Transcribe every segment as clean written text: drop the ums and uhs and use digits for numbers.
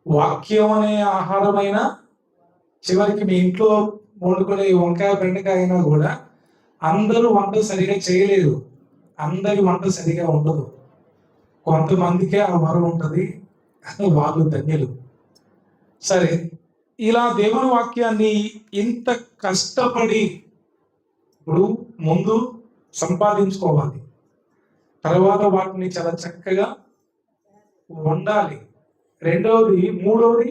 వాక్యం అనే ఆహారమైన, చివరికి మీ ఇంట్లో వండుకునే వంకాయ బెండకాయ అయినా కూడా అందరూ వంట సరిగా చేయలేరు. అందరి వంట సరిగా ఉండదు. కొంతమందికే ఆ వరం ఉంటుంది, వాళ్ళు ధన్యులు. సరే, ఇలా దేవుని వాక్యాన్ని ఇంత కష్టపడి ఇప్పుడు ముందు సంపాదించుకోవాలి, తర్వాత వాటిని చాలా చక్కగా వండాలి, రెండవది మూడవది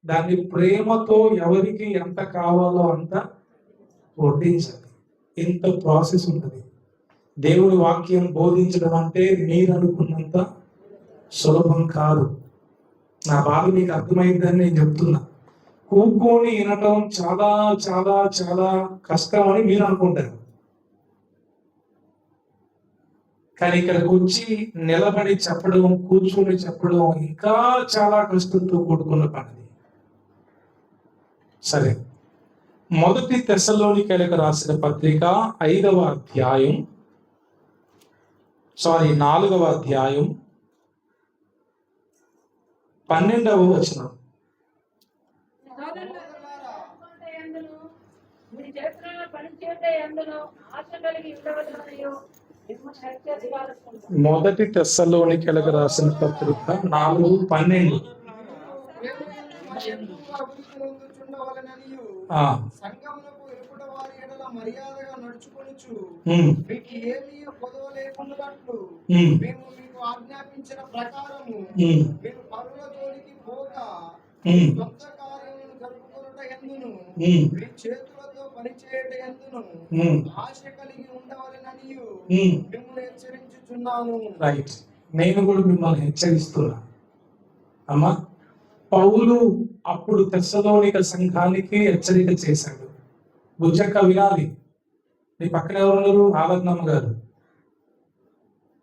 దాన్ని ప్రేమతో ఎవరికి ఎంత కావాలో అంత వడ్డించాలి. ఇంత ప్రాసెస్ ఉంటుంది. దేవుని వాక్యం బోధించడం అంటే మీరు అనుకున్నంత సులభం కాదు. నా బాధ మీకు అర్థమైందని నేను చెప్తున్నా. కూర్చొని వినటం చాలా చాలా చాలా కష్టం అని మీరు అనుకుంటారు, కానీ ఇక్కడికి వచ్చి నిలబడి చెప్పడం, కూర్చొని చెప్పడం ఇంకా చాలా కష్టంతో కూడుకున్న పని. సరే, మొదటి తెస్సలోనికైలకు రాసిన పత్రిక 4వ అధ్యాయం 12వ వచనం. మొదటి తెస్సలోనికైలకు రాసిన పత్రిక 4:12. సంఘమునకు ఎప్పుడ వారి ఎడల మర్యాదగా నడుచుకొనుచు మీకు ఏమీ కొదవ లేకుండాట్లు మేము మీకు ఆజ్ఞాపించిన ప్రకారము మీరు పరుల జోలికి పోగా సొంత కార్యములను జరుపుకొనుట ఎందును మీ చేతులతో పనిచేయట ఎందును ఆశ కలిగి ఉండవలెననియు మిమ్మల్ని హెచ్చరించుచున్నాను. రైట్, నేను కూడా మిమ్మల్ని హెచ్చరిస్తున్నా అమ్మా. పౌలు అప్పుడు తెస్సలోనిక సంఘానికి హెచ్చరిక చేశాడు. బుజ్జక్క వినాలి, మీ పక్కన ఎవరున్నారు? ఆలగ్నమ్మ గారు.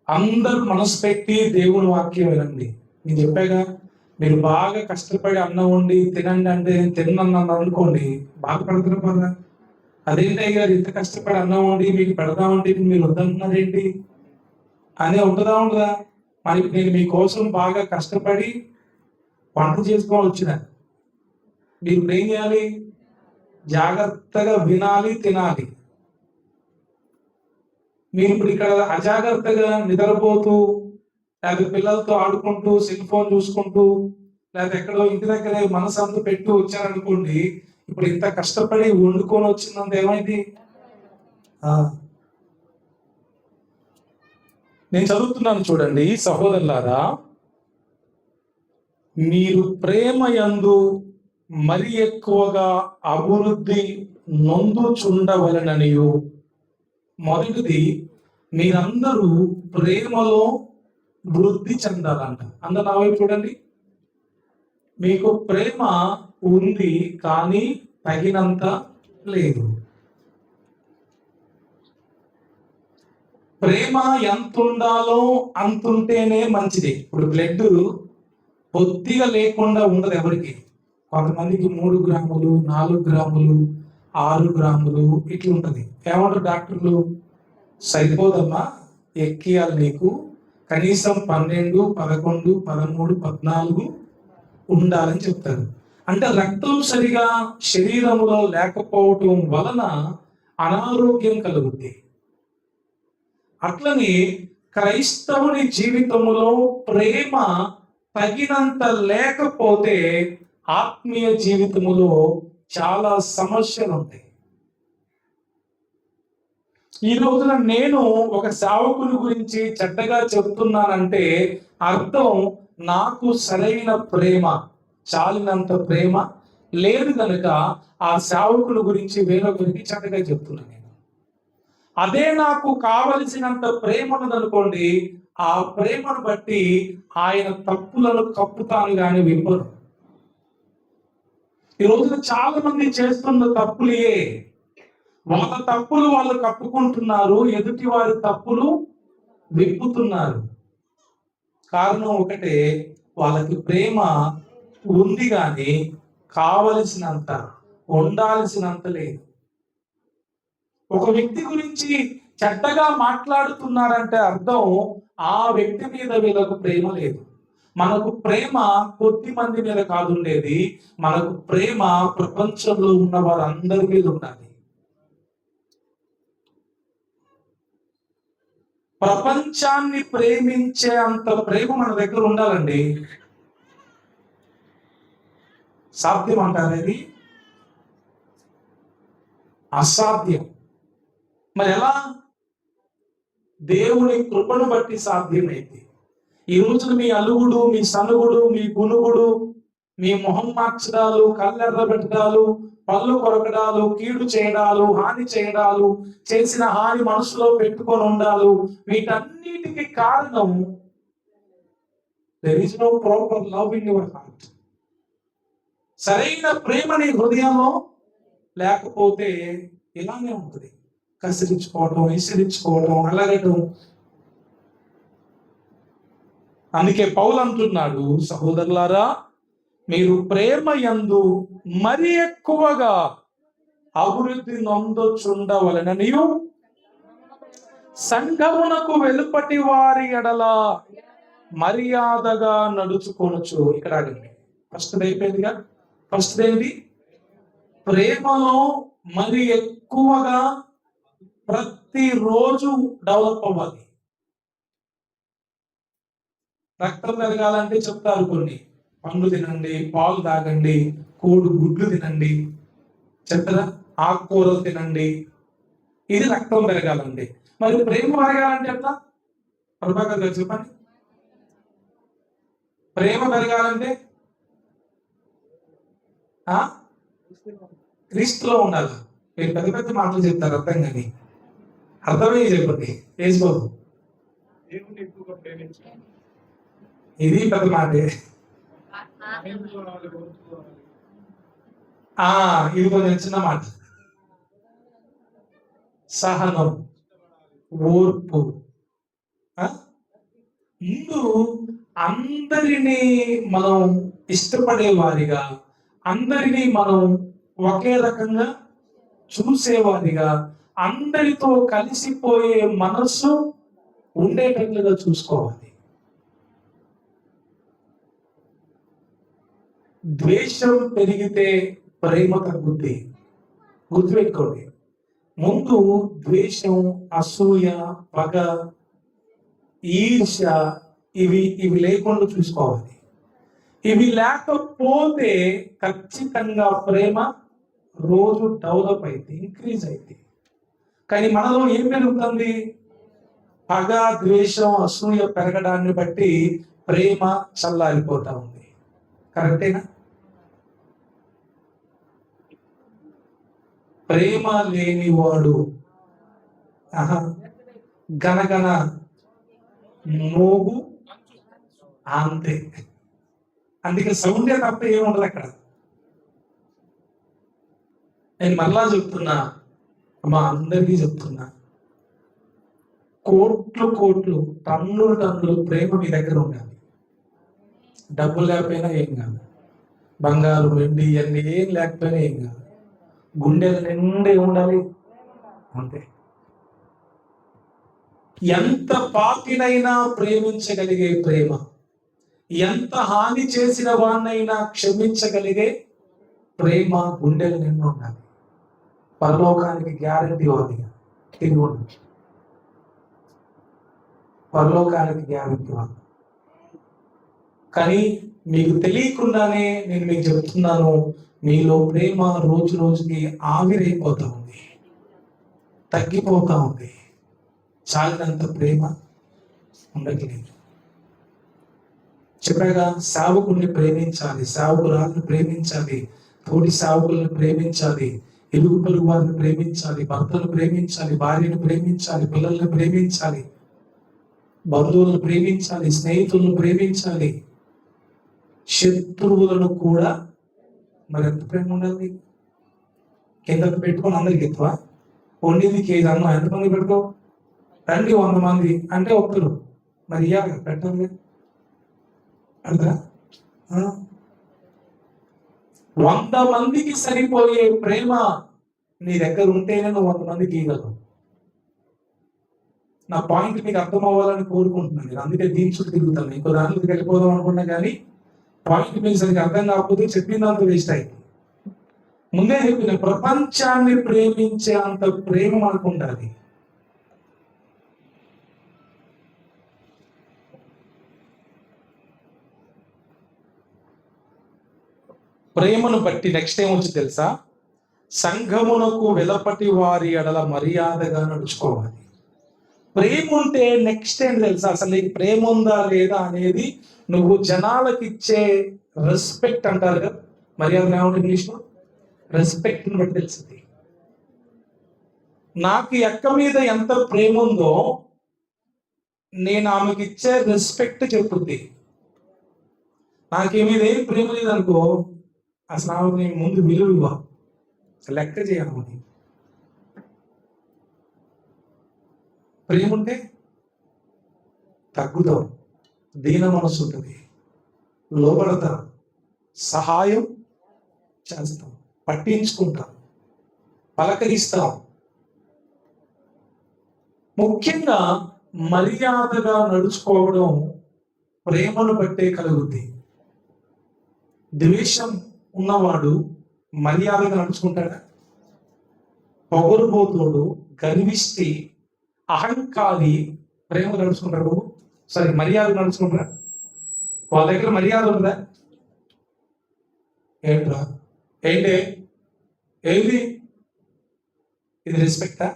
అందరూ మనసు పెట్టి దేవుని వాక్యం వినండి. నేను చెప్పాగా, మీరు బాగా కష్టపడి అన్నం వండి తినండి అంటే తిన్నాను అనుకోండి, బాధపడుతున్న కదా. అదేంటయ్య గారు, ఇంత కష్టపడి అన్నం వండి మీకు పెడదామంటే మీరు వద్దంటున్నారేంటి అనే ఉంటుందా ఉండదా? మరి నేను మీకోసం బాగా కష్టపడి వంట చేసుకోవాలి వచ్చిన, మీరు ఏం చేయాలి? జాగ్రత్తగా వినాలి, తినాలి. మీరు ఇప్పుడు ఇక్కడ అజాగ్రత్తగా నిద్రపోతూ, లేకపోతే పిల్లలతో ఆడుకుంటూ, సెల్ ఫోన్ చూసుకుంటూ, లేకపోతే ఎక్కడో ఇంటి దగ్గర మనసు అంతా పెట్టు వచ్చారనుకోండి, ఇప్పుడు ఇంత కష్టపడి వండుకొని వచ్చిందంత ఏమైంది? నేను చదువుతున్నాను చూడండి సహోదరులారా, మీరు ప్రేమ యందు మరి ఎక్కువగా అభివృద్ధి నొందుచుండవలెననియు. మొదటిది, మీరందరూ ప్రేమలో వృద్ధి చెందాలంట. అందరు నా వైపు చూడండి. మీకు ప్రేమ ఉంది, కానీ తగినంత లేదు. ప్రేమ ఎంత ఉండాలో అంతుంటేనే మంచిది. ఇప్పుడు బ్లడ్ బొత్తిగా లేకుండా ఉండదు ఎవరికి. కొంతమందికి 3 గ్రాములు, 4 గ్రాములు, 6 గ్రాములు ఇట్లా ఉంటుంది. ఏమంటారు డాక్టర్లు? సరిపోదమ్మా, ఎక్కియాలి, నీకు కనీసం 12, 11, 13, 14 ఉండాలని చెప్తారు. అంటే రక్తం సరిగా శరీరంలో లేకపోవటం వలన అనారోగ్యం కలుగుద్ది. అట్లని క్రైస్తవుని జీవితంలో ప్రేమ తగినంత లేకపోతే ఆత్మీయ జీవితములో చాలా సమస్యలు ఉంటాయి. ఈ రోజున నేను ఒక సేవకుని గురించి చెడ్డగా చెప్తున్నానంటే అర్థం నాకు సరైన ప్రేమ, చాలినంత ప్రేమ లేదు కనుక ఆ సేవకుని గురించి వేరొకరికి చెడ్డగా చెప్తున్నాను నేను. అదే నాకు కావలసినంత ప్రేమ ఉన్నదనుకోండి, ఆ ప్రేమను బట్టి ఆయన తప్పులను కప్పుతాను కానీ విప్పను. ఈ రోజున చాలా మంది చేస్తున్న తప్పులే. వాళ్ళ తప్పులు వాళ్ళు కప్పుకుంటున్నారు, ఎదుటి వారి తప్పులు విప్పుతున్నారు. కారణం ఒకటే, వాళ్ళకి ప్రేమ ఉంది కానీ కావలసినంత, ఉండాల్సినంత లేదు. ఒక వ్యక్తి గురించి చెడ్డగా మాట్లాడుతున్నారంటే అర్థం ఆ వ్యక్తి మీద వీళ్ళకు ప్రేమ లేదు. మనకు ప్రేమ కొద్ది మంది మీద కాదు ఉండేది, మనకు ప్రేమ ప్రపంచంలో ఉన్న వారందరి మీద ఉండాలి. ప్రపంచాన్ని ప్రేమించే అంత ప్రేమ మన దగ్గర ఉండాలండి. సాధ్యం అంటారు అది? అసాధ్యం. మరి ఎలా? దేవుని కృపను బట్టి సాధ్యమైంది. ఈ రోజున మీ అలుగుడు, మీ సనుగుడు, మీ గునుగుడు, మీ మొహం మార్చడాలు, కళ్ళెర్ర పెట్టడాలు, పళ్ళు కొరకడాలు, కీడు చేయడాలు, హాని చేయడాలు, చేసిన హాని మనసులో పెట్టుకొని ఉండాలు, వీటన్నిటికీ కారణం there is no proper love in your heart. సరైన ప్రేమ నీ హృదయంలో లేకపోతే ఇలానే ఉంటుంది. కసిరించుకోవటం, ఇసిరించుకోవటం, అలగటం. అందుకే పౌలు అంటున్నాడు, సహోదరులారా, మీరు ప్రేమ యందు మరి ఎక్కువగా అభివృద్ధి నొందుచుండవలెననియు సంఘమునకు వెలుపటి వారి ఎడల మర్యాదగా నడుచుకొనుచు. ఇక్కడ ఆగండి. ఫస్ట్ అయిపోయిందిగా. ఫస్ట్ ఏంటి? ప్రేమలో మరి ఎక్కువగా ప్రతిరోజు డెవలప్ అవ్వాలి. రక్తం పెరగాలంటే చెప్తారు కొన్ని, పండ్లు తినండి, పాలు తాగండి, కోడి గుడ్లు తినండి, చెప్తారా, ఆకుకూరలు తినండి, ఇది రక్తం పెరగాలండి. మరి ప్రేమ పెరగాలంటే ఎట్లా? ప్రభాకర్ గారు చెప్పండి. ప్రేమ పెరగాలంటే క్రీస్తులో ఉండాలి. మీరు పెద్ద పెద్ద మాటలు చెప్తారు, అర్థం కానీ అర్థమే చెప్పండి. వేసుకోదు, ఇది పెద్ద మాటే. ఇది కొంచెం చిన్న మాట. సహనం, ఓర్పు. ముందు అందరినీ మనం ఇష్టపడే వారిగా, అందరినీ మనం ఒకే రకంగా చూసేవారిగా, అందరితో కలిసిపోయే మనస్సు ఉండేటట్లుగా చూసుకోవాలి. ద్వేషం పెరిగితే ప్రేమ తగ్గుద్ది. గుర్తుపెట్టుకోండి. ముందు ద్వేషం, అసూయ, పగ, ఈర్ష్య ఇవి లేకుండా చూసుకోవాలి. ఇవి లేకపోతే ఖచ్చితంగా ప్రేమ రోజు డెవలప్ అయితే, ఇంక్రీజ్ అయితే. కానీ మనలో ఏం పెరుగుతుంది? పగ, ద్వేషం, అసూయ పెరగడాన్ని బట్టి ప్రేమ చల్లారిపోతా ఉంది. కరెక్టేనా? ప్రేమ లేనివాడు గనగన మోగు అంతే. అందుకే సౌండే తప్ప ఏముండదు అక్కడ. నేను మళ్ళా చెప్తున్నా, మా అందరికీ చెప్తున్నా, కోట్లు టన్నులు ప్రేమ మీ దగ్గర ఉండాలి. డబ్బులు లేకపోయినా ఏం కాదు, బంగారు వెండి ఇవన్నీ ఏం లేకపోయినా ఏం కాదు, గుండెల నిండే ఉండాలి అంతే. ఎంత పాపినైనా ప్రేమించగలిగే ప్రేమ, ఎంత హాని చేసిన వాన్నైనా క్షమించగలిగే ప్రేమ గుండెల నిండా ఉండాలి. పరలోకానికి గ్యారంటీ ఉంది, తిరిగి ఉండదు. పరలోకానికి గ్యారంటీ ఉంది. కానీ మీకు తెలియకుండానే నేను మీకు చెప్తున్నాను, మీలో ప్రేమ రోజు రోజుకి ఆవిరైపోతా ఉంది, తగ్గిపోతా ఉంది. చాలినంత ప్రేమ ఉండట్లేదు. చెప్పగా సేవకుల్ని ప్రేమించాలి, సేవకురాలను ప్రేమించాలి, తోటి సేవకులను ప్రేమించాలి, ఇరుగు పొరుగు వారిని ప్రేమించాలి, భర్తను ప్రేమించాలి, భార్యను ప్రేమించాలి, పిల్లల్ని ప్రేమించాలి, బంధువులను ప్రేమించాలి, స్నేహితులను ప్రేమించాలి, శత్రువులను కూడా. మరి ఎంత ప్రేమ ఉండాలి? కింద పెట్టుకొని అందరికి ఎక్కువ వండింది కేజీ అన్నం ఎంతమంది పెట్టుకో, రండి 100 మంది అంటే ఒక్కరు, మరి ఇయ్యాలి పెట్టాలి. అర్థా? 100 మందికి సరిపోయే ప్రేమ నీ దగ్గర ఉంటేనే నువ్వు 100 మందికి ఇవ్వగలవు. నా పాయింట్ మీకు అర్థం అవ్వాలని కోరుకుంటున్నాను నేను, అందుకే దీని చుట్టూ తిరుగుతాను. ఇంకో దాంట్లోకి వెళ్ళిపోదాం అనుకున్నా కానీ పాయింట్ మీకు సరిగ్గా అర్థం కాకపోతే చెప్పిందంత వేస్ట్ అయింది. ముందే చెప్పిన ప్రపంచాన్ని ప్రేమించే అంత ప్రేమ మనకు ఉండాలి. ప్రేమను బట్టి నెక్స్ట్ ఏమొచ్చి తెలుసా? సంఘమునకు వెలపటి వారి ఎడల మర్యాదగా నడుచుకోవాలి. ప్రేమ ఉంటే నెక్స్ట్ ఏంటి తెలుసా? అసలు నీకు ప్రేమ ఉందా లేదా అనేది నువ్వు జనాలకు ఇచ్చే రెస్పెక్ట్ అంటారు కదా, మర్యాద ఏమంటే ఇంగ్లీష్లో రెస్పెక్ట్ బట్టి తెలిసింది. నాకు ఎక్క మీద ఎంత ప్రేమ ఉందో నేను ఆమెకి ఇచ్చే రెస్పెక్ట్ చెప్పుద్ది. నాకు మీద ఏం ప్రేమ లేదనుకో, అసలు ఆమె నేను ముందు విలువ లెక్క చేయాలి. ప్రేమ ఉంటే తగ్గుతాం, దీన మనసు ఉంటుంది, లోబడతాం, సహాయం చేస్తాం, పట్టించుకుంటాం, పలకరిస్తాం. ముఖ్యంగా మర్యాదగా నడుచుకోవడం ప్రేమను బట్టే కలుగుద్ది. ద్వేషం ఉన్నవాడు మర్యాదగా నడుచుకుంటాడా? పొగరుబోతుడు, గర్విష్టి, అహంకారి ప్రేమ నడుచుకుంటాడు, సరే మర్యాద నడుచుకుంటారా? వాళ్ళ దగ్గర మర్యాద ఉందా? ఏంట్రా ఏంటి ఏది ఇది రెస్పెక్టా?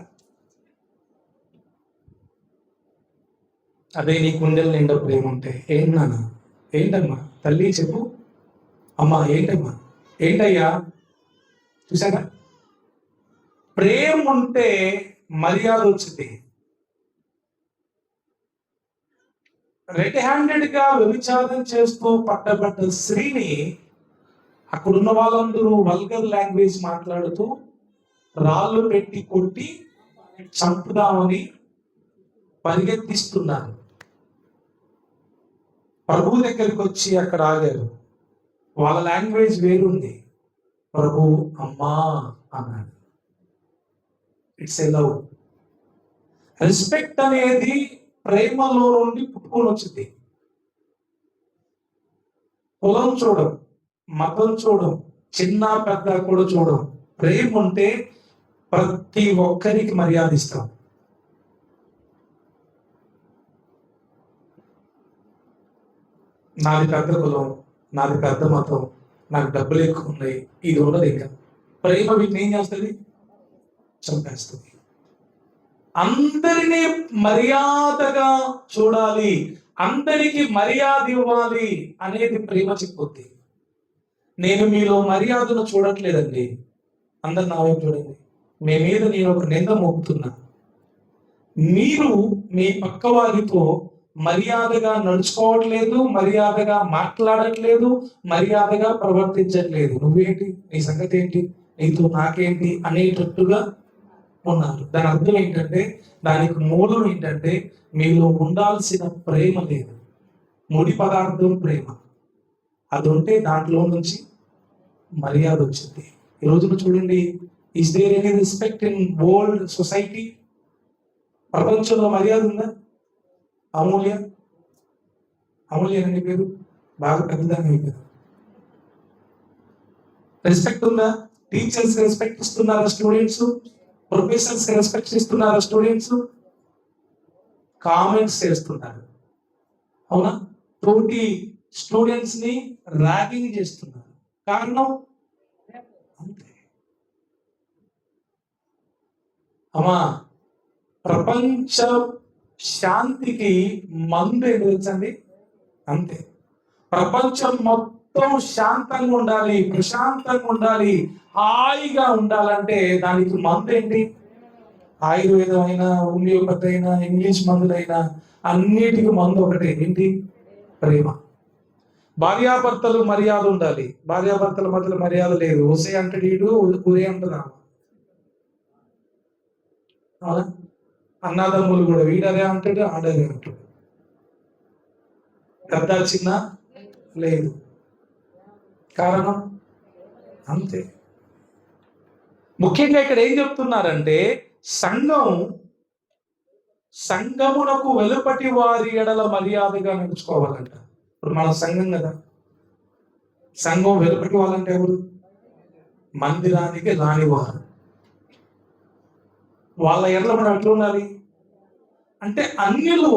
అదే నీ కుండెలు నిండా ప్రేమ ఉంటే ఏంటి నాన్న, ఏంటమ్మా తల్లి చెప్పు, అమ్మా ఏంటమ్మా, ఏంటయ్యా, చూసారా? ప్రేమ ఉంటే మర్యాద వచ్చింది. రెడ్ హ్యాండెడ్ గా వ్యభిచారం చేస్తూ పట్టబడ్డ స్త్రీని అక్కడున్న వాళ్ళందరూ వల్గర్ లాంగ్వేజ్ మాట్లాడుతూ రాళ్ళు పెట్టి కొట్టి చంపుదామని పరిగెత్తిస్తున్నారు. ప్రభు దగ్గరికి వచ్చి అక్కడ ఆగారు. వాళ్ళ లాంగ్వేజ్ వేరుంది. ప్రభు అమ్మా అన్నాడు. It's a love. రెస్పెక్ట్ అనేది ప్రేమలో నుండి పుట్టుకొని వచ్చింది. కులం చూడం, మతం చూడం, చిన్న పెద్ద కూడా చూడం. ప్రేమ ఉంటే ప్రతి ఒక్కరికి మర్యాద ఇస్తాం. నాది పెద్ద కులం, నాది పెద్ద మతం, నాకు డబ్బులు ఎక్కువ ఉన్నాయి, ఇది ఉండదు. ఇంకా ప్రేమ వీటిని ఏం చేస్తుంది? చంపేస్తుంది. అందరినీ మర్యాదగా చూడాలి, అందరికి మర్యాద ఇవ్వాలి అనేది ప్రేమ చెప్పుద్ది. నేను మీలో మర్యాదను చూడట్లేదండి, అందరు నా వైపు చూడండి. మీ మీద నేను ఒక నింద మోపుతున్నా. మీరు మీ పక్క వారితో మర్యాదగా నడుచుకోవట్లేదు, మర్యాదగా మాట్లాడట్లేదు, మర్యాదగా ప్రవర్తించట్లేదు. నువ్వేంటి, నీ సంగతి ఏంటి, నీతో నాకేంటి అనేటట్టుగా ఉన్నారు. దాని అర్థం ఏంటంటే, దానికి మూలం ఏంటంటే మీలో ఉండాల్సిన ప్రేమ లేదు, ముడి పదార్థం ప్రేమ. అది ఉంటే దాంట్లో నుంచి మర్యాద వచ్చింది. ఈ రోజున చూడండి, is there any respect in world society? ప్రపంచంలో మర్యాద ఉందా? అమూల్య, అమూల్య అని పేరు బాగా పెద్దదాన్ని అయిపోయారు. రెస్పెక్ట్ ఉందా? టీచర్స్ రెస్పెక్ట్ ఇస్తున్నారా? స్టూడెంట్స్ ప్రొఫెసర్స్ రెస్పెక్ట్ ఇస్తున్నారా? స్టూడెంట్స్ కామెంట్స్ చేస్తున్నారు. అవునా? తోటి స్టూడెంట్స్ ని ర్యాగింగ్ చేస్తున్నారు. కారణం అంతే. అమ్మా, ప్రపంచ శాంతికి మందు ఏంటి తెలుసండి? అంతే. ప్రపంచం మొత్తం శాంతంగా ఉండాలి, ప్రశాంతంగా ఉండాలి, హాయిగా ఉండాలంటే దానికి మందు ఏంటి? ఆయుర్వేదం అయినా, హోమియోపతి అయినా, ఇంగ్లీష్ మందులైనా అన్నిటికీ మందు ఒకటే, ఏంటి? ప్రేమ. భార్యాభర్తలు మర్యాద ఉండాలి, భార్యాభర్తల మధ్యలో మర్యాద లేదు. ఓసే అంటే వీడు, ఊరే అంటున్నా. అన్నదమ్ములు కూడా వీడదే అంటాడు, ఆడదే అంటాడు. పెద్ద చిన్న లేదు. కారణం అంతే. ముఖ్యంగా ఇక్కడ ఏం చెప్తున్నారంటే, సంఘం సంఘమునకు వెలుపటి వారి ఎడల మర్యాదగా నడుచుకోవాలంట. ఇప్పుడు మన సంఘం కదా, సంఘం వెలుపటి వాళ్ళంటే ఎవరు? మందిరానికి రానివారు. వాళ్ళ ఎడల మనం ఎట్లా ఉండాలి అంటే, అన్యులు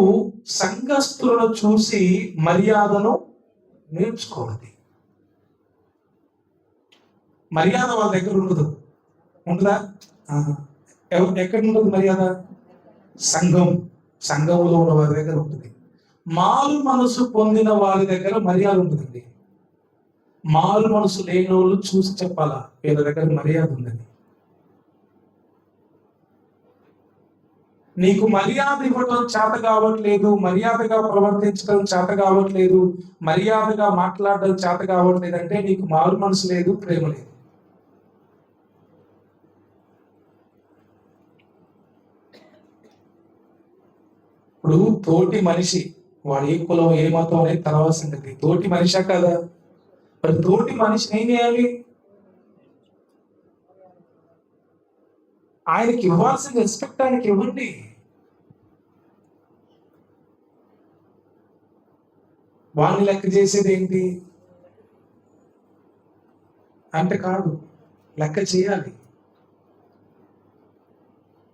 సంఘస్థులను చూసి మర్యాదను నేర్చుకోవాలి. మర్యాద వాళ్ళ దగ్గర ఉండదు. ఉంటుందా? ఎక్కడ ఉంటుంది మర్యాద? సంఘంలో ఉన్న వారి దగ్గర ఉంటుంది. మారు మనసు పొందిన వారి దగ్గర మర్యాద ఉంటుందండి. మారు మనసు లేని వాళ్ళు చూసి చెప్పాలా, వీళ్ళ దగ్గర మర్యాద ఉందని. నీకు మర్యాద ఇవ్వటం చేత కావట్లేదు, మర్యాదగా ప్రవర్తించడం చేత కావట్లేదు, మర్యాదగా మాట్లాడడం చేత కావట్లేదు అంటే నీకు మారు మనసు లేదు, ప్రేమ లేదు. ఇప్పుడు తోటి మనిషి, వాడు ఏ కులం ఏ మతం అనేది తర్వాత సంగతి, తోటి మనిషా కదా, మరి తోటి మనిషిని ఏం చేయాలి? ఆయనకి ఇవ్వాల్సిన రెస్పెక్ట్ ఆయనకి ఇవ్వండి. వాడిని లెక్క చేసేది ఏంటి అంటే కాదు, లెక్క చేయాలి.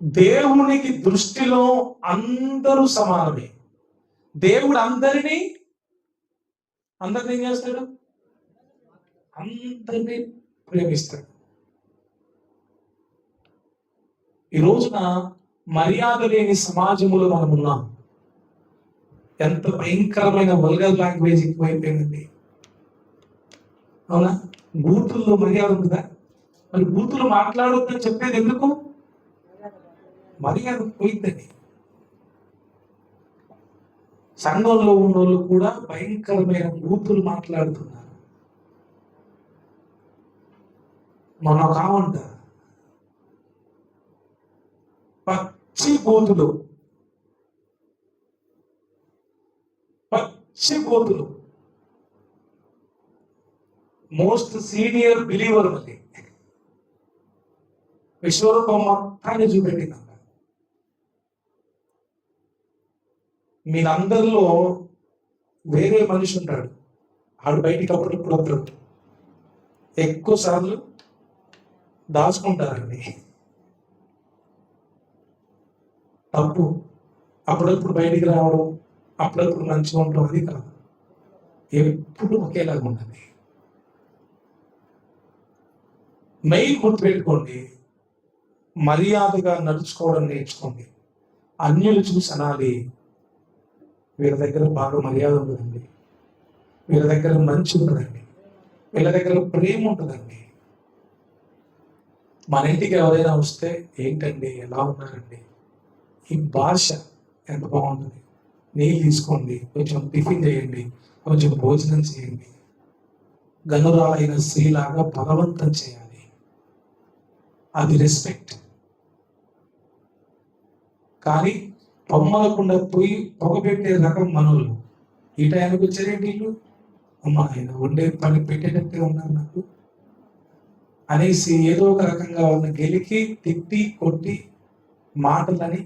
దేవునికి దృష్టిలో అందరూ సమానమే. దేవుడు అందరినీ ఏం చేస్తాడు? అందరినీ ప్రేమిస్తాడు. ఈ రోజున మర్యాద లేని సమాజంలో మనం ఉన్నాం. ఎంత భయంకరమైన వల్గర్ లాంగ్వేజ్ ఎక్కువైపోయిందండి. అవునా? బూతుల్లో మర్యాద ఉంటుందా? మరి బూతులు మాట్లాడొద్దని చెప్పేది ఎందుకు? మర్యాద పోయిందని. సంఘంలో ఉన్న వాళ్ళు కూడా భయంకరమైన బూతులు మాట్లాడుతున్నారు. మొన్న కావంట పచ్చి బూతులు, మోస్ట్ సీనియర్ బిలీవర్ మళ్ళీ విశ్వరూపం మొత్తాన్ని చూపెట్టిందంట. మీరందరిలో వేరే మనిషి ఉంటాడు, ఆడు బయటికి అప్పుడప్పుడు వస్తాడు. ఎక్కువ సార్లు దాచుకుంటారండి. తప్పు. అప్పుడప్పుడు బయటికి రావడం, అప్పుడప్పుడు మంచిగా ఉండడం అది కాదు. ఎప్పుడు ఒకేలాగా ఉండాలి. మెయిన్ గుర్తుపెట్టుకోండి, మర్యాదగా నడుచుకోవడం నేర్చుకోండి. అన్యులు చూసి అనాలి, వీళ్ళ దగ్గర బాగా మర్యాద ఉంటుందండి, వీళ్ళ దగ్గర మంచి ఉంటుందండి, వీళ్ళ దగ్గర ప్రేమ ఉంటుందండి. మన ఇంటికి ఎవరైనా వస్తే ఏంటండి ఎలా ఉన్నారండి, ఈ భాష ఎంత బాగుంటుంది, నీళ్ళు తీసుకోండి, కొంచెం టిఫిన్ చేయండి, కొంచెం భోజనం చేయండి. గనురాలైన స్త్రీలాగా బలవంతం చేయాలి. అది రెస్పెక్ట్. కానీ పొమ్మలకుండా పోయి పొగబెట్టే రకం మనోళ్ళు. ఈ టైంకి వచ్చారేంటి వీళ్ళు, అమ్మ ఆయన వండే పని పెట్టేటట్టే ఉన్నారు నాకు అనేసి ఏదో ఒక రకంగా వాళ్ళని గెలికి తిట్టి కొట్టి మాటలని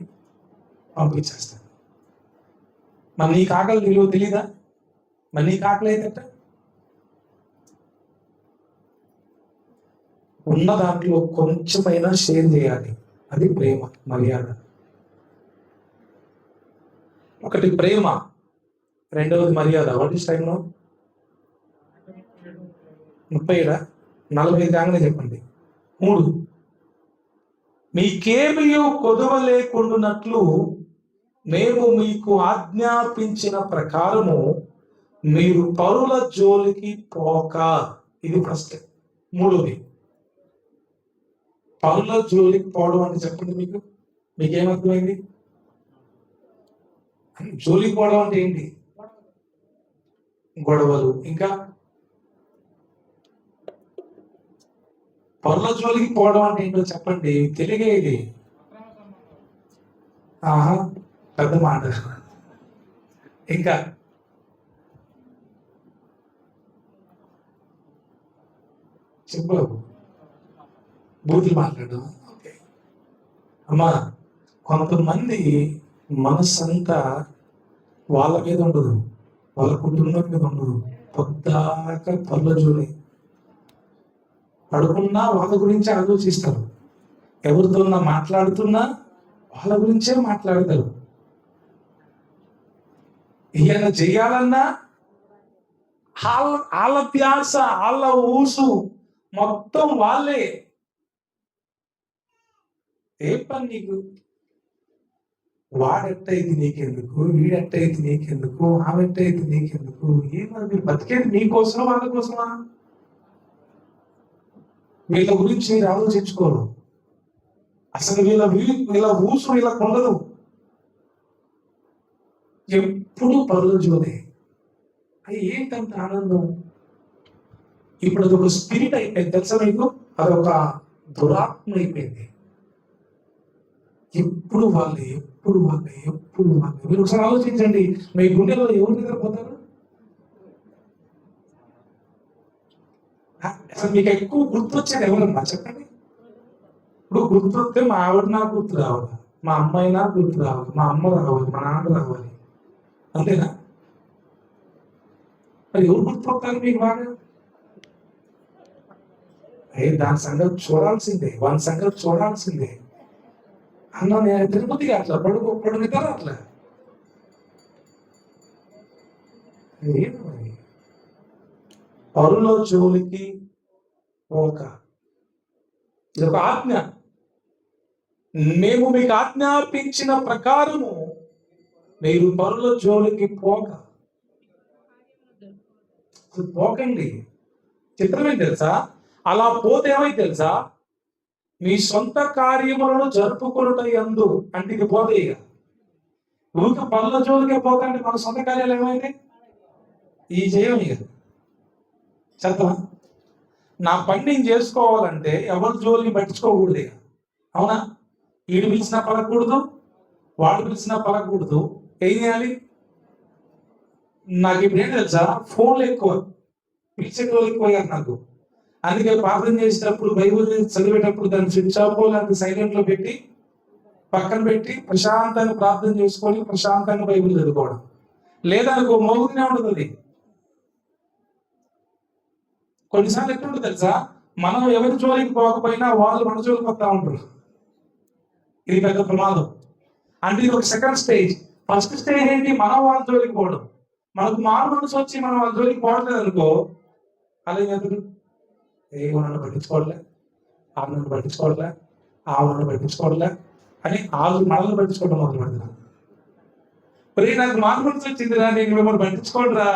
పంపించేస్తాడు. మరి నీకు ఆకలి విలువ తెలీదా? మరి నీకు ఆకలి అయిందట. ఉన్న దాంట్లో కొంచెమైనా షేర్ చేయాలి. అది ప్రేమ, మర్యాద. ఒకటి ప్రేమ, రెండవది మర్యాద. వాట్ ఈస్ టైంలో 37 45 కాగానే చెప్పండి. 3, మీకేమీ కొదువ లేకుండానట్లు మేము మీకు ఆజ్ఞాపించిన ప్రకారము మీరు పరుల జోలికి పోక. ఇది ఫస్ట్. 3వది, పరుల జోలికి పోవడం అంటే చెప్పండి, మీకేమర్థమైంది? జోలికి పోవడం అంటే ఏంటి? గొడవలు. ఇంకా పరుల జోలికి పోవడం అంటే ఏంటో చెప్పండి, తెలుగే ఇది. ఆహా, పెద్ద మాట. ఇంకా చెప్పు, బూతులు మాట్లాడడం. ఓకే అమ్మా, కొంతమంది మనసంతా వాళ్ళ మీద ఉండదు, వాళ్ళ కుటుంబం మీద ఉండదు. పొద్దాక పనుల జోలి, పడుకున్నా వాళ్ళ గురించి ఆలోచిస్తారు. ఎవరితో మాట్లాడుతున్నా వాళ్ళ గురించే మాట్లాడతారు. ఏమైనా చేయాలన్నా వాళ్ళ ధ్యాస, వాళ్ళ ఊసు మొత్తం వాళ్ళే. ఏ పని నీకు? వాడెట్టయితే నీకెందుకు, వీడెట్టయితే నీకెందుకు, ఆమెట్టయితే నీకెందుకు? ఏమన్నా బతికేది నీకోసమా వాళ్ళ కోసమా? వీళ్ళ గురించి మీరు ఆలోచించుకోరు. అసలు వీళ్ళ ఊసు వీళ్ళకు ఉండదు. ఎప్పుడు పనుల జోలే. అది ఏంటంత ఆనందం? ఇప్పుడు అదొక స్పిరిట్ అయిపోయింది తెలుసా మీకు? అదొక దురాత్మ అయిపోయింది. ఎప్పుడు వాళ్ళే, ఎప్పుడు వాళ్ళే, ఎప్పుడు వాళ్ళే. మీరు ఒకసారి ఆలోచించండి, మీ గుండెలో ఎవరు నిద్రపోతారు? అసలు మీకు ఎక్కువ గుర్తొచ్చేది ఎవరన్నా చెప్పండి. ఇప్పుడు గుర్తొస్తే మా ఆవిడ నాకు గుర్తు రావాలి, మా అమ్మాయి నాకు గుర్తు రావాలి, మా అమ్మ రావాలి, మా నాన్న రావాలి. అంతేనా? మరి ఎవరు గుర్తుపడతారు మీకు బాగా? దాని సంగతి చూడాల్సిందే, వాని సంగతి చూడాల్సిందే. అన్న నేను తిరుపతికి అట్లా పడుకుతారా అట్లా? ఏంటి మరి పరుల జోలికి పోక. ఇది ఒక ఆజ్ఞ. మేము మీకు ఆజ్ఞాపించిన ప్రకారము మీరు పరుల జోలికి పోక. పోకండి. చిత్రమే తెలుసా? అలా పోతే ఏమైతే తెలుసా? మీ సొంత కార్యములను జరుపుకొనుట యందు, అంటే ఇది పోతే ఇక ఊరికి పనుల జోలికే పోకండి. మన సొంత కార్యాలు ఏమైతే ఈ చేయము ఇక. చదువు నా పని నేను చేసుకోవాలంటే ఎవరి జోలిని పట్టించుకోకూడదు ఇక. అవునా? ఈడు పిలిచినా పలకూడదు, వాడు పిలిచినా పలకూడదు. ఏం చేయాలి? నాకు ఇప్పుడు ఏం తెలుసా, ఫోన్లు ఎక్కువ, పిలిచేటోళ్ళు ఎక్కువ నాకు. అందుకే ప్రార్థన చేసేటప్పుడు, బైబుల్ చదివేటప్పుడు దాన్ని స్విచ్ ఆఫ్ లేకపోతే సైలెంట్ లో పెట్టి పక్కన పెట్టి ప్రశాంతంగా ప్రార్థన చేసుకొని ప్రశాంతంగా బైబుల్ చదువుకోవడం. లేదనుకో మోగుతూనే ఉంటుంది. కొన్నిసార్లు ఎట్లుంటుంది తెలుసా, మనం ఎవరి జోలికి పోకపోయినా వాళ్ళు మన జోలికి వస్తూ ఉంటారు. ఇది పెద్ద ప్రమాదం. అంటే ఇది ఒక సెకండ్ స్టేజ్. ఫస్ట్ స్టేజ్ ఏంటి? మనం వాళ్ళ జోలికి పోవడం. మనకు మారు మనసు వచ్చి మనం వాళ్ళ జోలికి పోవట్లేదు అనుకో, అలా ఎదురు నన్ను పట్టించుకోవట్లే, ఆ నన్ను పట్టించుకోవట్లే, ఆ నన్ను పట్టించుకోవట్లే అని వాళ్ళు మనల్ని పట్టించుకోవడం మొదలు పెడతారు. మరి నాకు మారు మనసు వచ్చిందిరా, నేను మిమ్మల్ని పట్టించుకోండిరా,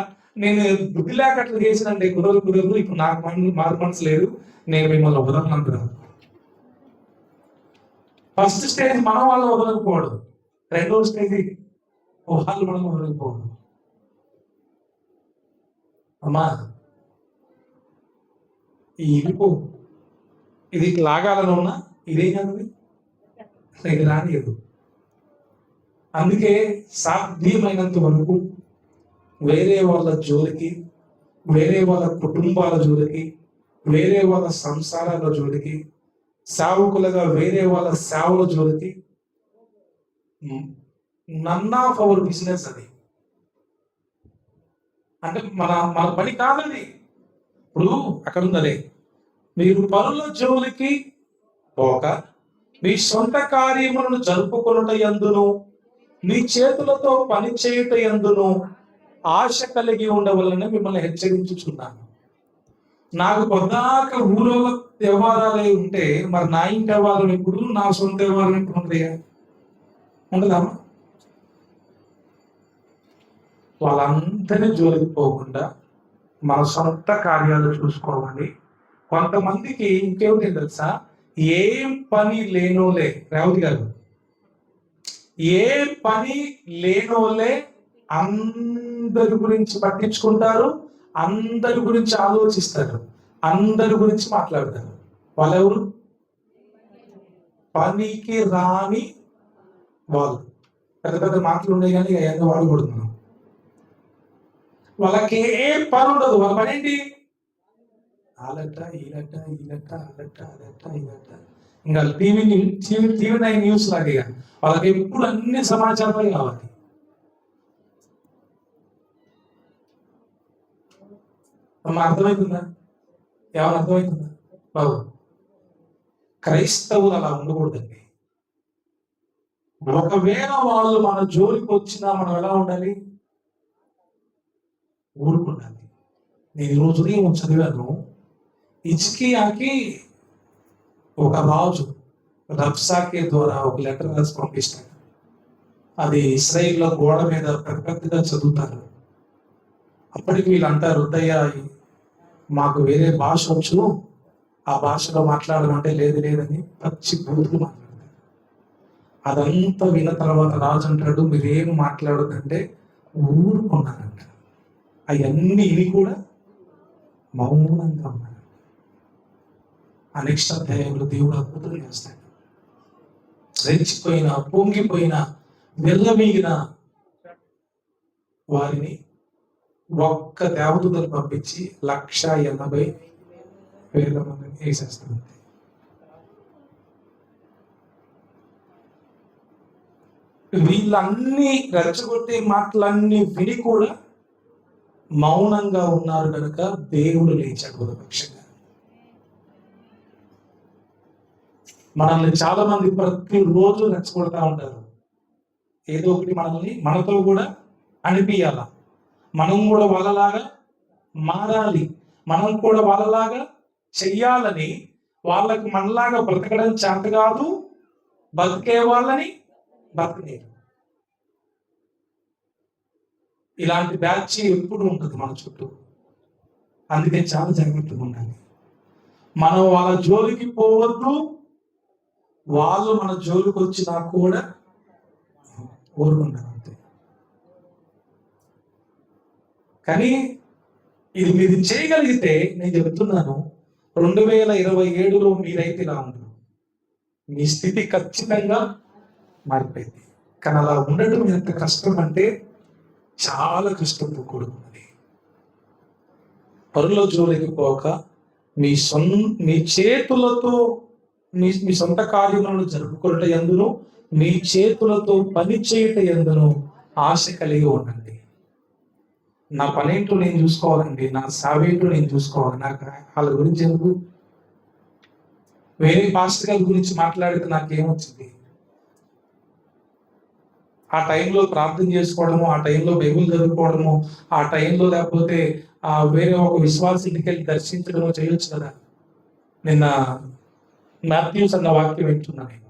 నేను బుద్ధి లేక అట్లా చేసినండి, కుదరదు. ఇప్పుడు నాకు మారు మనసు లేదు, నేను మిమ్మల్ని వదలనంటురా. ఫస్ట్ స్టేజ్ మనం వాళ్ళు వదలకపోవడం. రెండవ స్టేజ్ వాళ్ళు మనం వదలకపోవడం. అమ్మా ఈ ఇరుపు ఇది లాగాలని ఉన్నా ఇదేం కాదు, ఇది రానియదు. అందుకే సాధ్యమైనంత వరకు వేరే వాళ్ళ జోలికి, వేరే వాళ్ళ కుటుంబాల జోలికి, వేరే వాళ్ళ సంసారాల జోలికి, సేవకులుగా వేరే వాళ్ళ సేవల జోలికి, నన్ ఆఫ్ అవర్ బిజినెస్ అది. అంటే మన పని కాదని. ఇప్పుడు అక్కడ ఉందలే, మీరు పనుల జోలికి పోక మీ సొంత కార్యములను జరుపుకొనుట యందును, మీ చేతులతో పని చేయుట యందును ఆశ కలిగి ఉండవలని మిమ్మల్ని హెచ్చరించుచున్నాను. నాకు పొద్దాక ఊరో వ్యవహారాలే ఉంటే మరి నా ఇంటి వ్యవహారం ఎప్పుడు, నా సొంత వ్యవహారం ఎప్పుడు ఉంటాయా? ఉండదామా? వాళ్ళందరినీ జోలికి పోకుండా మన సొంత కార్యాలు చూసుకోవాలి. కొంతమందికి ఇంకేమిటి తెలుసా, ఏం పని లేనోలే, రేవతి గారు, ఏ పని లేనోలే అందరి గురించి పట్టించుకుంటారు, అందరి గురించి ఆలోచిస్తారు, అందరి గురించి మాట్లాడతారు. వాళ్ళెవరు? పనికి రాని వాళ్ళు. పెద్ద పెద్ద మాటలు ఉన్నాయి కానీ అవన్నీ వాడకూడదు. వాళ్ళకి ఏం పని ఉండదు. వాళ్ళ పని ఏంటి? ఆలట ఈలట ఈలట అలట అదట ఇదట. ఇంకా టీవీ 9 న్యూస్ లాగే వాళ్ళకి ఎప్పుడు అన్ని సమాచారాలు కావాలి. అర్థమవుతుందా? ఏమైనా అర్థమవుతుందా బాబు? క్రైస్తవులు అలా ఉండకూడదండి. ఒకవేళ వాళ్ళు మన జోలికి వచ్చినా మనం ఎలా ఉండాలి? ఊరుకుండాలి. నేను ఈరోజు ఉదయం చదివాను, హిజ్కియాకి ఒక రాజు రబ్షాకే ద్వారా ఒక లెటర్ రాసి పంపిస్తాడు. అది ఇశ్రాయేల్లో గోడ మీద పెద్దగా చదువుతారు. అప్పటికి వీళ్ళు అంటారు, వద్దయ్యా మాకు వేరే భాష వచ్చు, ఆ భాషలో మాట్లాడమంటే లేదు లేదని పచ్చి బూతులు మాట్లాడతారు. అదంతా విన్న తర్వాత రాజు అంటాడు, మీరేం మాట్లాడదంటే ఊరుకున్నారంట. అవన్నీ ఇవి కూడా మౌనంగా ఉన్నారు. ఆ నెక్స్ట్ అధ్యాయంలో దేవుడు అద్భుతం చేస్తాడు. రెచ్చిపోయిన, పొంగిపోయిన, వెల్లమీగిన వారిని ఒక్క దేవదూతను పంపించి 180,000 మందిని వేసేస్తుంది. వీళ్ళన్నీ రెచ్చగొట్టే మాటలన్నీ విని కూడా మౌనంగా ఉన్నారు కనుక దేవుడు లేచాడు ఉదపక్షంగా. మనల్ని చాలా మంది ప్రతిరోజు రెచ్చగొడతా ఉంటారు. ఏదో ఒకటి మనతో కూడా అనిపించాల, మనం కూడా వాళ్ళలాగా మారాలి, మనం కూడా వాళ్ళలాగా చెయ్యాలని, వాళ్ళకి మనలాగా బ్రతకడం చేత కాదు, బతికే వాళ్ళని బతకలేరు. ఇలాంటి బ్యాచ్ ఎప్పుడు ఉంటుంది మన చుట్టూ. అందుకే చాలా జాగ్రత్తగా ఉండాలి. మనం వాళ్ళ జోలికి పోవద్దు, వాళ్ళు మన జోలికి వచ్చినా కూడా ఊరుకుంటారు అంతే. కానీ ఇది మీరు చేయగలిగితే, నేను చెప్తున్నాను, 2027లో మీరైతే ఇలా ఉండరు. మీ స్థితి ఖచ్చితంగా మారిపోయింది. కానీ అలా ఉండటం ఎంత కష్టం అంటే చాలా కష్టంతో కూడుకున్నది. పరుల జోలికి పోక మీ చేతులతో మీ సొంత కార్యములను జరుపుకున్నట యందును, మీ చేతులతో పని చేయట యందును ఆశ కలిగి ఉండండి. నా పనేంటో నేను చూసుకోవాలండి, నా సావేంటో నేను చూసుకోవాలి. నాకు వాళ్ళ గురించి ఎందుకు? వేరే పాస్టర్ గారి గురించి మాట్లాడితే నాకేమొచ్చింది? ఆ టైంలో ప్రార్థన చేసుకోవడము, ఆ టైంలో బైబిల్ చదువుకోవడము, ఆ టైంలో లేకపోతే వేరే ఒక విశ్వాస ఇంటికి వెళ్ళి దర్శించడము చేయొచ్చు కదా. నిన్న మాథ్యూస్ అన్న వాక్యం వింటున్నా నేను.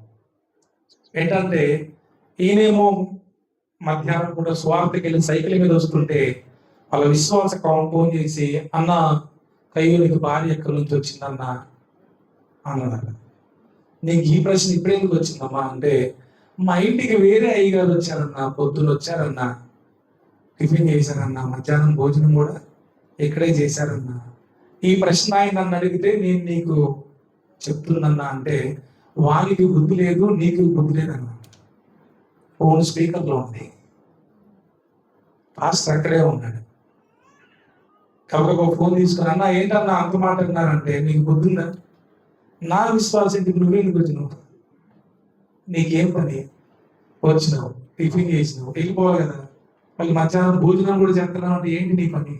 ఏంటంటే ఈయనేమో మధ్యాహ్నం కూడా స్వార్థకి వెళ్ళి సైకిల్ మీద వస్తుంటే వాళ్ళ విశ్వాస ఫోన్ చేసి, అన్న కయ్యూరికి భార్య ఎక్కడి నుంచి వచ్చిందన్న అన్నదన్న. నీకు ఈ ప్రశ్న ఇప్పుడెందుకు వచ్చిందమ్మా అంటే, మా ఇంటికి వేరే అయ్యగారు వచ్చారన్న, పొద్దున్న వచ్చారన్న, టిఫిన్ చేశారన్న, మధ్యాహ్నం భోజనం కూడా ఇక్కడే చేశారన్న. ఈ ప్రశ్న ఆయన నన్ను అడిగితే నేను నీకు చెప్తున్నా అంటే, వానికి బుద్ధి లేదు, నీకు బుద్ధి లేదన్న. ఫోన్ స్పీకర్లో ఉంది, పాస్టర్ అక్కడే ఉన్నాడు. కాబట్టి ఒక ఫోన్ తీసుకుని, అన్న ఏంటన్నా అంత మాట అన్నారంటే, నీకు బుద్ధి ఉందా? నా విశ్వాసం నువ్వే ఎందుకు వచ్చినావు? నీకేం పని? వచ్చినావు, టిఫిన్ చేసినావు, వెళ్ళిపోవాలి కదా. మళ్ళీ మధ్యాహ్నం భోజనం కూడా చేస్తున్నావు అంటే ఏంటి నీ పని?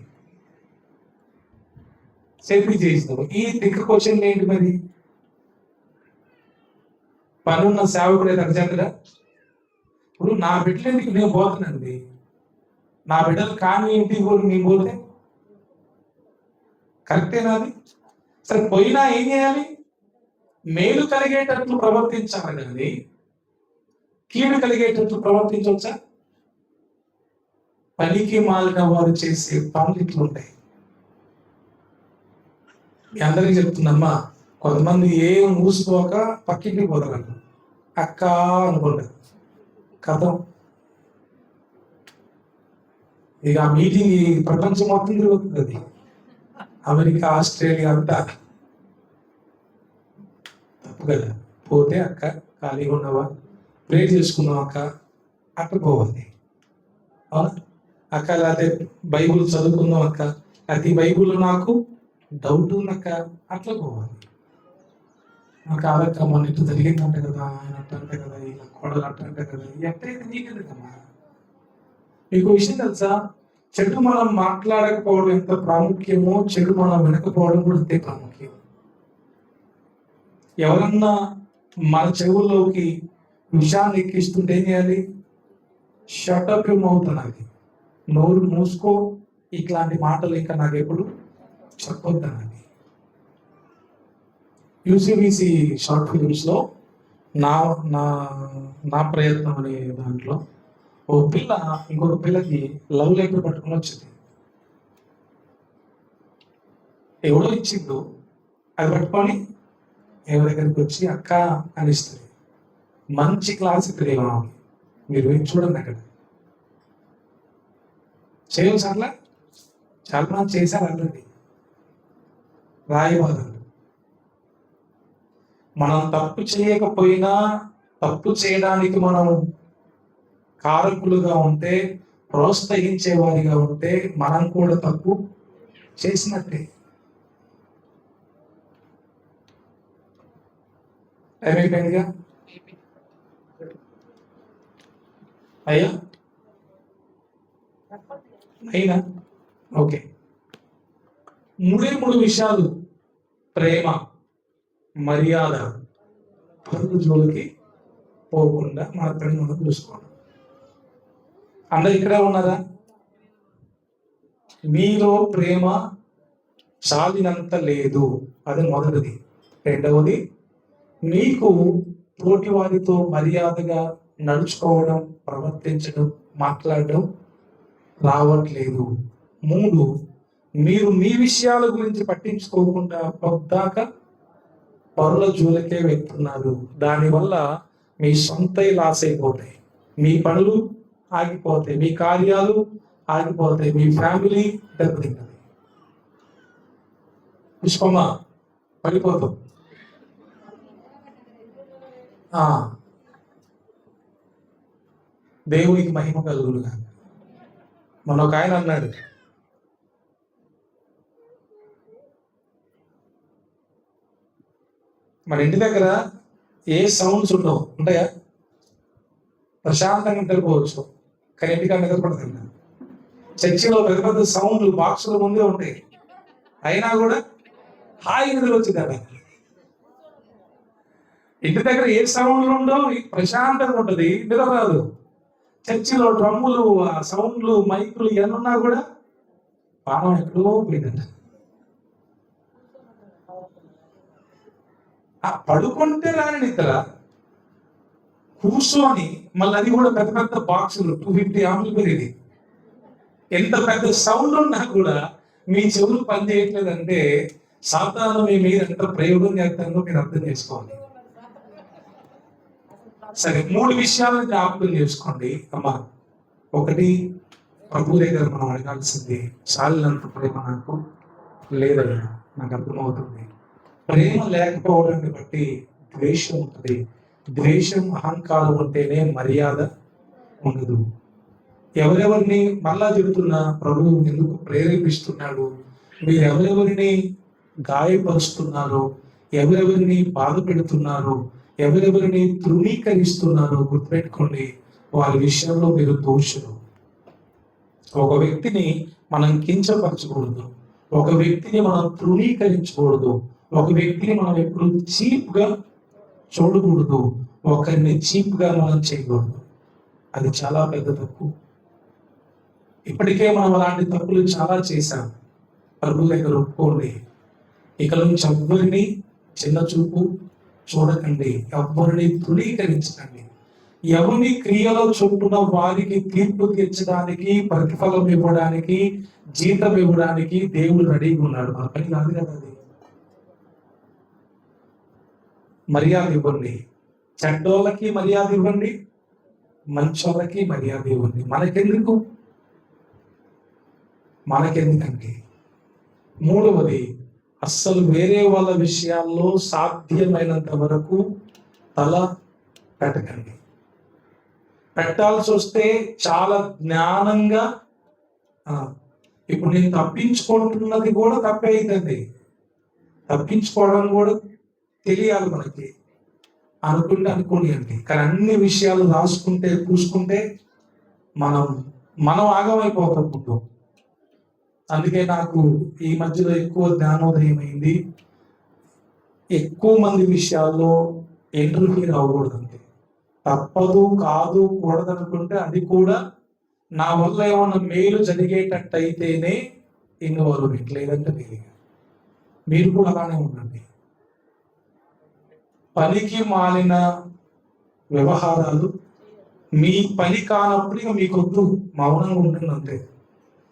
సేఫ్టీ చేసినావు. ఈ దిక్కు క్వశ్చన్ ఏంటి మరి? పనున్న సేవకుడు ఎక్కడ చేద్దరా? ఇప్పుడు నా బిడ్డలు ఎందుకు నేను పోతానండి, నా బిడ్డలు కానీ ఇంటికి కూడా నేను పోతే కరెక్టేనా? అది సరే, పోయినా ఏం చేయాలి? మేలు కలిగేటట్లు ప్రవర్తించాలి కానీ కీడు కలిగేటట్లు ప్రవర్తించవచ్చా? పనికి మాలిన వారు చేసే పనులు ఇట్లుంటాయి. మీ అందరికీ చెప్తుందమ్మా, కొంతమంది ఏం మూసుకోక పక్కింటికి పోతారు, అక్క అనుకుంటారు, కథం ఇక ఆ మీటింగ్ ప్రపంచం మొత్తం తిరుగుతుంది. అది అమెరికా, ఆస్ట్రేలియా అంతా. తప్పు కదా. పోతే అక్క ఖాళీగా ఉన్నావా, ప్రే చేసుకున్నావు అక్క, అక్కడ పోవాలి. అవునా అక్క? లేకపోతే బైబుల్ చదువుకుందాం అక్క, అది బైబుల్ నాకు డౌట్ ఉందక్క, అట్లా పోవాలి. కాదక్క మొన్న ఇటు జరిగిందంట కదా, ఆయన అంటే కదా, ఇలా కోడలు అంటే కదా, ఎట్టయితే నీకెందుకమ్మా? మీకు విషయం తెలుసా, చెడు మనం మాట్లాడకపోవడం ఎంత ప్రాముఖ్యమో చెడు మనం వినకపోవడం కూడా అంతే ప్రాముఖ్యం. ఎవరన్నా మన చెవుల్లోకి విషయాన్ని ఎక్కిస్తుంటే ఏం చేయాలి? షటప్ అవుతున్నది, నోరు మూసుకో, ఇట్లాంటి మాటలు ఇంకా నాకు ఎప్పుడు చెప్పొద్దన్నది. యూసీబీసీ షార్ట్ ఫిలిమ్స్లో నా నా నా ప్రయత్నం అనే దాంట్లో ఓ పిల్ల ఇంకొక పిల్లకి లవ్ లెటర్ పట్టుకుని వచ్చింది. ఎవడో ఇచ్చిండు, అది పట్టుకొని ఎవరి దగ్గరికి వచ్చి అక్క అనిస్తుంది. మంచి క్లాస్ ప్రేమ, మీరు వెళ్ళి చూడండి అక్కడ. చేయవచ్చు అట్లా, చాలా మంది చేశారు ఆల్రెడీ. రాయవాదాలు. మనం తప్పు చేయకపోయినా తప్పు చేయడానికి మనం కారకులుగా ఉంటే, ప్రోత్సహించే వారిగా ఉంటే మనం కూడా తప్పు చేసినట్టే. ఏమైపోయిందిగా అయ్యా? అయినా ఓకే. 3 విషయాలు: ప్రేమ, మర్యాద, పరుల జోలికి పోకుండా మాత్రమే మనం చూసుకోవాలి. అందరు ఇక్కడే ఉన్నారా? మీలో ప్రేమ చాలినంత లేదు, అది మొదటిది. రెండవది, మీకు తోటి వారితో మర్యాదగా నడుచుకోవడం, ప్రవర్తించడం, మాట్లాడడం రావట్లేదు. 3, మీరు మీ విషయాల గురించి పట్టించుకోకుండా పొద్దాక పరుల జోలికే వెళ్తున్నారు. దానివల్ల మీ సొంత లాస్ అయిపోతాయి, మీ పనులు ఆగిపోతాయి, మీ కార్యాలు ఆగిపోతాయి, మీ ఫ్యామిలీ దెబ్బతింటది. పుష్పమ్మ పడిపోతాం. దేవునికి మహిమ కలుగునుగా. మన ఒక ఆయన అన్నాడు, మన ఇంటి దగ్గర ఏ సౌండ్స్ ఉండవు, ఉంటాయా? ప్రశాంతంగా నిద్రపోవచ్చు, కానీ ఇంటికాడ నిద్రపడతాను. చర్చిలో పెద్ద పెద్ద సౌండ్లు బాక్సుల ముందే ఉంటాయి, అయినా కూడా హాయి నిద్ర వచ్చిందట. ఇంటి దగ్గర ఏ సౌండ్లు ఉండవు, ప్రశాంతంగా ఉంటుంది, నిద్ర రాదు. చర్చిలో డ్రమ్ములు, సౌండ్లు, మైకులు ఇవన్నున్నా కూడా పానం ఎక్కడో పోయిందట. పడుకుంటే రాని నిద్ర, కూర్చొని మళ్ళీ అది కూడా పెద్ద పెద్ద బాక్సులు 250 ఆంప్లిఫైర్, ఎంత పెద్ద సౌండ్ ఉన్నా కూడా మీ చెవులు పనిచేయట్లేదంటే సాధారణ మీ మీద ఎంత ప్రయోగం చేస్తారో మీరు అర్థం చేసుకోవాలి. సరే, 3 విషయాలను జ్ఞాపకం చేసుకోండి అమ్మా. 1, ప్రభు దగ్గర మనం అడగాల్సింది, చాలినంత ప్రేమ నాకు లేదయ్యా, నాకు అర్థమవుతుంది. ప్రేమ లేకపోవడాన్ని బట్టి ద్వేషం ఉంటుంది. ద్వేషం, అహంకారం ఉంటేనే మర్యాద ఉండదు. ఎవరెవరిని, మళ్ళా చెబుతున్నా, ప్రభువు ఎందుకు ప్రేరేపిస్తున్నాడు, మీరు ఎవరెవరిని గాయపరుస్తున్నారో, ఎవరెవరిని బాధ పెడుతున్నారో, ఎవరెవరిని తృణీకరిస్తున్నారో గుర్తుపెట్టుకోండి, వారి విషయంలో మీరు దోషులు. ఒక వ్యక్తిని మనం కించపరచకూడదు, ఒక వ్యక్తిని మనం తృణీకరించకూడదు, ఒక వ్యక్తిని మనం ఎప్పుడు చీప్ గా చూడకూడదు, ఒకరిని చీప్ గా మనం చేయకూడదు. అది చాలా పెద్ద తప్పు. ఇప్పటికే మనం అలాంటి తప్పులు చాలా చేశాం. ప్రభు దగ్గర ఒప్పుకోండి. ఇక నుంచి ఎవ్వరిని చిన్న చూపు చూడకండి, ఎవ్వరిని తృణీకరించకండి. ఎవరి క్రియలో చొప్పున వారికి తీర్పు తీర్చడానికి, ప్రతిఫలం ఇవ్వడానికి, జీతం ఇవ్వడానికి దేవుడు రెడీగా ఉన్నాడు. మన పని కాదు కదా అది. మర్యాద ఇవ్వండి, చెడ్డోళ్ళకి మర్యాద ఇవ్వండి, మంచోళ్ళకి మర్యాద ఇవ్వండి. మనకెందుకండి? 3వది, అస్సలు వేరే వాళ్ళ విషయాల్లో సాధ్యమైనంత వరకు తల పెట్టకండి. పెట్టాల్సి వస్తే చాలా జ్ఞానంగా, ఇప్పుడు నేను తప్పించుకుంటున్నది కూడా తప్పే అవుతుంది, తప్పించుకోవడం కూడా తెలియాలి మనకి అనుకోండి. కానీ అన్ని విషయాలు రాసుకుంటే పూసుకుంటే మనం ఆగమైపోతాం ముందు. అందుకే నాకు ఈ మధ్యలో ఎక్కువ జ్ఞానోదయం అయింది. ఎక్కువ మంది విషయాల్లో ఇంటర్ఫీర్ అవ్వకూడదండి. తప్పదు, కాదు, కూడదనుకుంటే అది కూడా నా వల్ల ఏమన్నా మేలు జరిగేటట్టు అయితేనే ఇన్వాల్వ్మెంట్, లేదంటే లేదు. మీరు కూడా అలానే ఉండండి. పనికి మాలిన వ్యవహారాలు మీ పని కానప్పుడు ఇక మీకు వద్దు, మౌనంగా ఉంటుంది అంతే.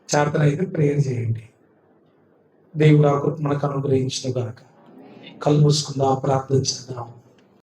చేతనైతే ప్రేయర్ చేయండి. దేవుడు మనకు అనుగ్రహించిన గాక. కళ్ళు మూసుకుందాం, ప్రార్థన చేద్దాం.